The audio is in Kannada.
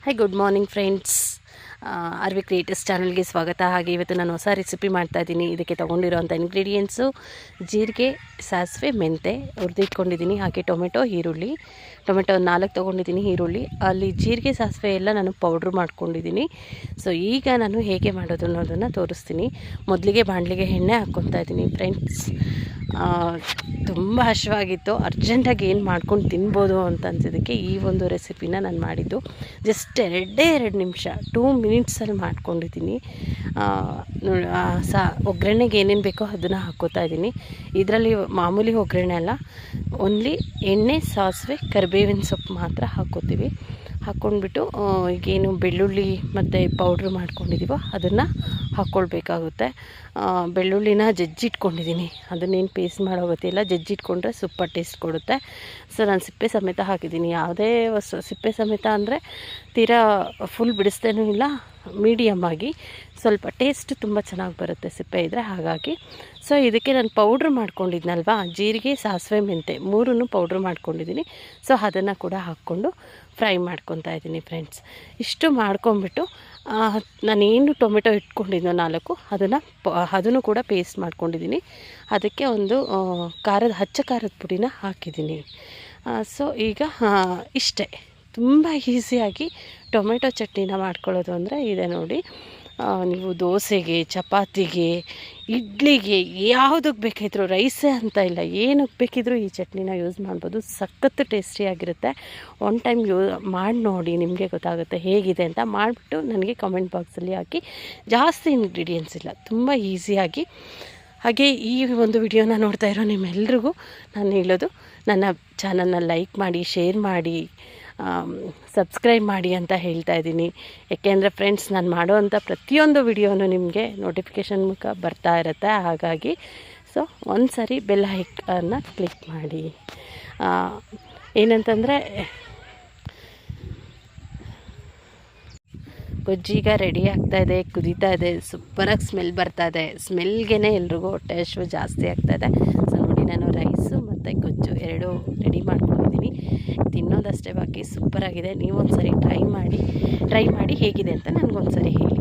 Hi good morning friends. RV creators ಚಾನಲ್ಗೆ ಸ್ವಾಗತ. ಹಾಗೆ ಇವತ್ತು ನಾನು ಹೊಸ ರೆಸಿಪಿ ಮಾಡ್ತಾಯಿದ್ದೀನಿ. ಇದಕ್ಕೆ ತೊಗೊಂಡಿರೋಂಥ ಇಂಗ್ರೀಡಿಯೆಂಟ್ಸು ಜೀರಿಗೆ, ಸಾಸಿವೆ, ಮೆಂತೆ ಹುರಿದಿಟ್ಕೊಂಡಿದ್ದೀನಿ. ಹಾಗೆ ಟೊಮೆಟೊ, ಈರುಳ್ಳಿ. ಟೊಮೆಟೊ 4 ತೊಗೊಂಡಿದ್ದೀನಿ, ಈರುಳ್ಳಿ. ಅಲ್ಲಿ ಜೀರಿಗೆ, ಸಾಸಿವೆ ಎಲ್ಲ ನಾನು ಪೌಡ್ರ್ ಮಾಡ್ಕೊಂಡಿದ್ದೀನಿ. ಸೊ ಈಗ ನಾನು ಹೇಗೆ ಮಾಡೋದು ಅನ್ನೋದನ್ನು ತೋರಿಸ್ತೀನಿ. ಮೊದಲಿಗೆ ಬಾಣಲಿಗೆ ಎಣ್ಣೆ ಹಾಕ್ಕೊತಾ ಇದ್ದೀನಿ ಫ್ರೆಂಡ್ಸ್. ತುಂಬ ಹಸಿವಾಗಿತ್ತು, ಅರ್ಜೆಂಟಾಗಿ ಏನು ಮಾಡ್ಕೊಂಡು ತಿನ್ಬೋದು ಅಂತ ಅನ್ಸಿದ್ದಕ್ಕೆ ಈ ಒಂದು ರೆಸಿಪಿನ ನಾನು ಮಾಡಿದ್ದು. ಜಸ್ಟ್ 2 ನಿಮಿಷ 2 ಮಿನಿಟ್ಸಲ್ಲಿ ಮಾಡ್ಕೊಂಡಿದ್ದೀನಿ. ಒಗ್ಗರಣೆಗೆ ಏನೇನು ಬೇಕೋ ಅದನ್ನು ಹಾಕ್ಕೋತಾ ಇದ್ದೀನಿ. ಇದರಲ್ಲಿ ಮಾಮೂಲಿ ಒಗ್ಗರಣೆ ಅಲ್ಲ, ಓನ್ಲಿ ಎಣ್ಣೆ, ಸಾಸಿವೆ, ಕರಿಬೇವಿನ ಸೊಪ್ಪು ಮಾತ್ರ ಹಾಕ್ಕೋತೀವಿ. ಹಾಕ್ಕೊಂಡ್ಬಿಟ್ಟು ಈಗೇನು ಬೆಳ್ಳುಳ್ಳಿ ಮತ್ತು ಪೌಡ್ರ್ ಮಾಡ್ಕೊಂಡಿದ್ದೀವೋ ಅದನ್ನು ಹಾಕ್ಕೊಳ್ಬೇಕಾಗುತ್ತೆ. ಬೆಳ್ಳುಳ್ಳಿನ ಜಜ್ಜಿಟ್ಕೊಂಡಿದ್ದೀನಿ, ಅದನ್ನೇನು ಪೇಸ್ಟ್ ಮಾಡೋ ಗೊತ್ತಿಲ್ಲ. ಜಜ್ಜಿಟ್ಕೊಂಡ್ರೆ ಸೂಪರ್ ಟೇಸ್ಟ್ ಕೊಡುತ್ತೆ. ಸೊ ನಾನು ಸಿಪ್ಪೆ ಸಮೇತ ಹಾಕಿದ್ದೀನಿ. ಯಾವುದೇ ಸಿಪ್ಪೆ ಸಮೇತ ಅಂದರೆ ತೀರಾ ಫುಲ್ ಬಿಡಿಸ್ದೇನೂ ಇಲ್ಲ, ಮೀಡಿಯಮ್ ಆಗಿ ಸ್ವಲ್ಪ ಟೇಸ್ಟ್ ತುಂಬ ಚೆನ್ನಾಗಿ ಬರುತ್ತೆ ಸಿಪ್ಪೆ ಇದ್ದರೆ. ಹಾಗಾಗಿ ಸೊ ಇದಕ್ಕೆ ನಾನು ಪೌಡ್ರ್ ಮಾಡ್ಕೊಂಡಿದ್ನಲ್ವಾ, ಜೀರಿಗೆ, ಸಾಸಿವೆ, ಮೆಂತೆ 3 ಪೌಡ್ರ್ ಮಾಡ್ಕೊಂಡಿದ್ದೀನಿ. ಸೊ ಅದನ್ನು ಕೂಡ ಹಾಕ್ಕೊಂಡು ಫ್ರೈ ಮಾಡ್ಕೊತಾ ಇದ್ದೀನಿ ಫ್ರೆಂಡ್ಸ್. ಇಷ್ಟು ಮಾಡ್ಕೊಂಬಿಟ್ಟು ನಾನೇನು ಟೊಮೆಟೊ ಇಟ್ಕೊಂಡಿದ್ದೋ 4 ಅದನ್ನು ಕೂಡ ಪೇಸ್ಟ್ ಮಾಡ್ಕೊಂಡಿದ್ದೀನಿ. ಅದಕ್ಕೆ ಒಂದು ಅಚ್ಚ ಖಾರದ ಪುಡಿನ ಹಾಕಿದ್ದೀನಿ. ಸೊ ಈಗ ಇಷ್ಟೇ, ತುಂಬ ಈಸಿಯಾಗಿ ಟೊಮೆಟೊ ಚಟ್ನಿನ ಮಾಡ್ಕೊಳ್ಳೋದು ಅಂದರೆ ಇದೆ ನೋಡಿ. ನೀವು ದೋಸೆಗೆ, ಚಪಾತಿಗೆ, ಇಡ್ಲಿಗೆ, ಯಾವುದಕ್ಕೆ ಬೇಕಿದ್ರೂ, ರೈಸೇ ಅಂತ ಇಲ್ಲ, ಏನಕ್ಕೆ ಬೇಕಿದ್ರೂ ಈ ಚಟ್ನಿನ ಯೂಸ್ ಮಾಡ್ಬೋದು. ಸಖತ್ತು ಟೇಸ್ಟಿಯಾಗಿರುತ್ತೆ. ಒನ್ ಟೈಮ್ ಮಾಡಿ ನೋಡಿ, ನಿಮಗೆ ಗೊತ್ತಾಗುತ್ತೆ ಹೇಗಿದೆ ಅಂತ. ಮಾಡಿಬಿಟ್ಟು ನನಗೆ ಕಮೆಂಟ್ ಬಾಕ್ಸಲ್ಲಿ ಹಾಕಿ. ಜಾಸ್ತಿ ಇಂಗ್ರೀಡಿಯೆಂಟ್ಸ್ ಇಲ್ಲ, ತುಂಬ ಈಸಿಯಾಗಿ. ಹಾಗೆ ಈ ಒಂದು ವಿಡಿಯೋನ ನೋಡ್ತಾ ಇರೋ ನಿಮ್ಮೆಲ್ರಿಗೂ ನಾನು ಹೇಳೋದು, ನನ್ನ ಚಾನಲ್ನ ಲೈಕ್ ಮಾಡಿ, ಶೇರ್ ಮಾಡಿ, ಸಬ್ಸ್ಕ್ರೈಬ್ ಮಾಡಿ ಅಂತ ಹೇಳ್ತಾ ಇದ್ದೀನಿ. ಯಾಕೆಂದರೆ ಫ್ರೆಂಡ್ಸ್, ನಾನು ಮಾಡೋವಂಥ ಪ್ರತಿಯೊಂದು ವಿಡಿಯೋನು ನಿಮಗೆ ನೋಟಿಫಿಕೇಷನ್ ಮುಖ ಬರ್ತಾ ಇರುತ್ತೆ. ಹಾಗಾಗಿ ಸೊ ಒಂದು ಸರಿ ಬೆಲ್ ಐಕಾನ್ನ ಕ್ಲಿಕ್ ಮಾಡಿ. ಏನಂತಂದರೆ ಗೊಜ್ಜೀಗ ರೆಡಿ ಆಗ್ತಾಯಿದೆ, ಕುದೀತಾ ಇದೆ, ಸೂಪರಾಗಿ ಸ್ಮೆಲ್ ಬರ್ತಾಯಿದೆ. ಸ್ಮೆಲ್ಗೆ ಎಲ್ರಿಗೂ ಹೊಟ್ಟೆ ಹಸಿವು ಜಾಸ್ತಿ ಆಗ್ತಾಯಿದೆ. ಸೊ ನೋಡಿ, ನಾನು ರೈಸು ಮತ್ತು ಗೊಜ್ಜು 2 ರೆಡಿ ಮಾಡ್ಕೊಂಡಿದ್ದೀನಿ. ತಿನ್ನೋದಷ್ಟೇ ಬಾಕಿ. ಸೂಪರಾಗಿದೆ. ನೀವೊಂದು ಸರಿ ಟ್ರೈ ಮಾಡಿ ಹೇಗಿದೆ ಅಂತ ನನಗೊಂದು ಸರಿ ಹೇಳಿ.